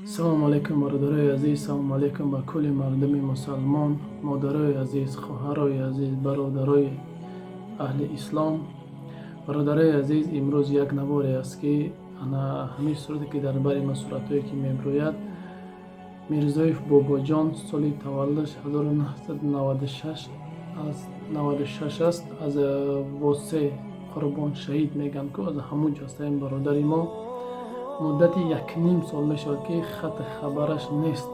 салому алайкум бародарои азиз, салому алайкум ба кулли мардуми мусалмон, модарои азиз, хоҳарои азиз, бародарои аҳли ислом. Бародарои азиз, имрӯз як наворе аст ки ана ҳамин сурате ки дар бари ман суратҳое ки мебирояд, Мирзоев Бобоҷон соли таваллуд 1996 аст. Аз восе Қурбон шаҳид мегӯянд ки аз ҳамон ҷо астаем. Бародари мо муддати 1.5 сол мешавад ки хати хабараш нест.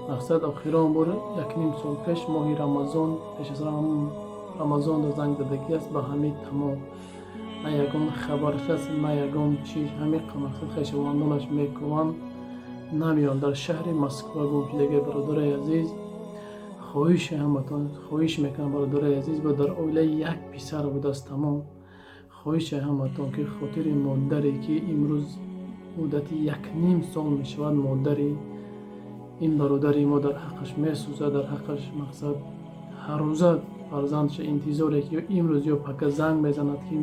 мақсад охирон бор 1.5 сол пеш моҳи Рамазон, пеш аз Рамазон занг задагӣ аст ба ҳамин тамом. на ягон хабараш аст, на ягон чиз. ҳамин мақсад хешавандонаш мекуванд, намеёнд дар шаҳри Москва гумшудага. Бародарои азиз, хоҳиши ҳаматон, хоҳиш мекунам бародарои азиз, ба дар оилаи як писар будааст тамом. хоҳиши ҳаматон ки хотири модаре ки имрӯз муддати 1.5 сол мешавад, модари ин бародари мо дар ҳаққаш месӯзад, дар ҳаққаш мақсад ҳар рӯза фарзандша интизоре ки имрӯз ё пака занг мезанад ки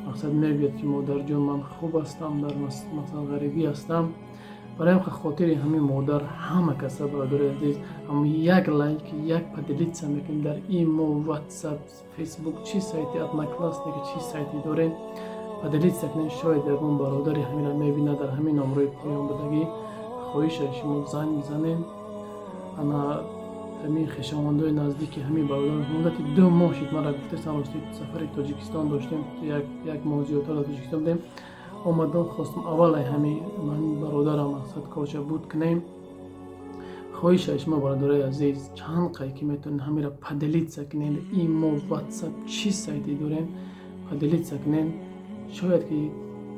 мақсад мегӯяд ки модарҷон ман хуб ҳастам, дар мақсад ғарибӣ ҳастам. барои хотири ҳамин модар ҳама каса бародари азиз, як лайк, як поделиться мекунем дар имо, ватсап, фейсбук, чӣ сайти одноклассники, чӣ сайти дорем, поделиться кунем. шояд ягон бародари ҳаминро мебинад дар ҳамин номрои поёнбудагӣ. хоҳиша шумо занг бизанем. ана ҳамин хешовандои наздики ҳамин бародар муддати 2 моҳ шид мара гуфтастам, рости сафари Тоҷикистон доштем, як моҳ зиёдтар дар Тоҷикистон будем. омадам хостам аввалай ҳамин бародарам мақсад корша буд кунем. хоҳиша шумо бародарои азиз, чанд қай ки метавонед ҳаминро поделиться кунед, имо, ватсап, чӣ сайти дорем, поделиться кунед. шояд ки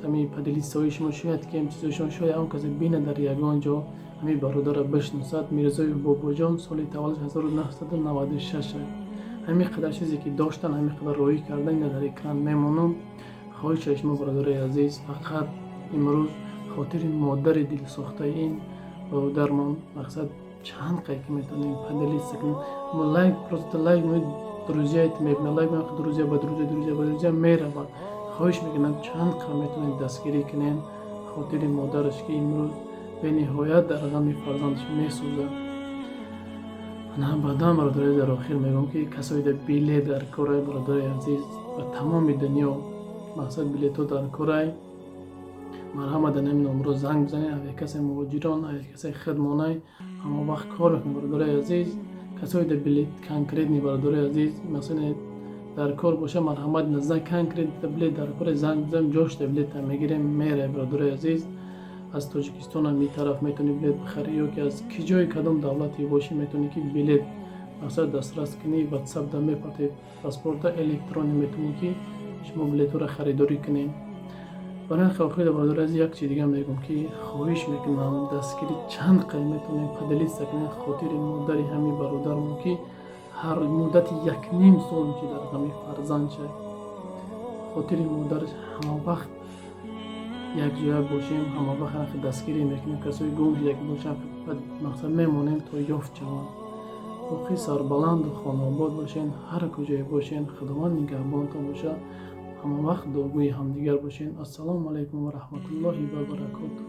ҳамин поделитсаҳои шумо, шояд ки чизои шумо, шояд он касе бинад дар ягон ҷо ҳамин бародарро бишносад. Мирзоев Бобоҷон соли таваллуд 1996. ҳамин қадар чизе ки доштан, ҳамин қадар роӣ кардан дар экран мемонам. хоҳиша шумо бародари азиз, фақат имрӯз хотири модари дилсохтаи ин бародармон мақсад чанд қай ки метавонем поделиться кунем. лайк, просто лайк друзьяит мебинад, лайк друзья ба друзья меравад. хоҳиш мекунам чанд қай метавонем дастгирӣ кунем хотири модараш ки имрӯз бениҳоят дар ғами фарзандаш месӯзад. баъдан бародари дар охир мегӯям ки касои билет дар кораи бародари азиз ба тамоми дунё, мақсад билетҳо дар корай, марҳамат дар ҳамин номро занг бизанед. аве касе муҳоҷирон, аве касе хидмонай ҳама вақт кор мекунад бародари азиз. касои дар билет конкретни бародари азиз, масалан дар кор боша, марҳамат назан конкрет билет дар кор занг бизанем, ҷошта билета мегирем, мерай бародари азиз. аз Тоҷикистон ҳам ин тараф метавонӣ билет бихарӣ, ё ки аз ки ҷои кадом давлати бошӣ метавонӣ ки билет мақсад дастрас кунӣ. ватсап дар мепарти паспорта электронӣ метавонӣ ки шумо билетҳоро харидорӣ кунем. барои охири бародари азиз, як чиз дига мегӯям ки хоҳиш мекунам дастгирӣ чанд қай метавонем поделиться кунем хотири модари ҳамин бародармон ки ҳар муддати 1.5 сол ки дар ғами фарзандша. хотири модараш ҳама вақт як ҷоя бошем, ҳама вақт дастгирӣ мекунем. касои гум шуда ки бошам мақсад мемонем то ёфт шаванд. боқӣ сарбаланду хонобод бошен, ҳар куҷое бошен. худованд нигаҳбонтон боша. ҳама вақт дуогӯи ҳамдигар бошен. ассалому алайкум ва раҳматуллоҳи ва баракотуҳ.